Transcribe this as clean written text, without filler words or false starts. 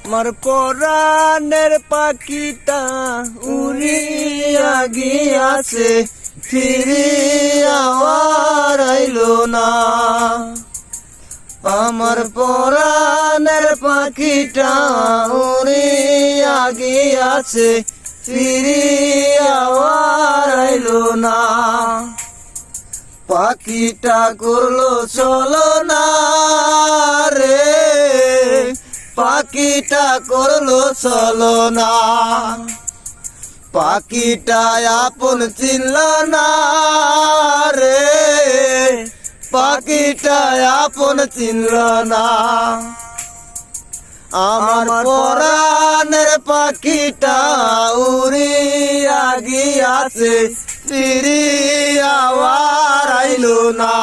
আমার পরাণের পাখিটা উড়িয়া গিয়াছে, ফিরিয়া আর আইলো না। আমার পরাণের পাখিটা উড়িয়া গিয়াছে, ফিরিয়া আর আইলো না। পাখিটা করলো চলো না রে, পাখিটা করলো চলো না। পাখিটা আপন চিনল না রে, পাখিটা আপন চিনল না। আমার পরাণের পাখিটা উড়িয়া গিয়াছে, ফিরিয়া আর আইলো না।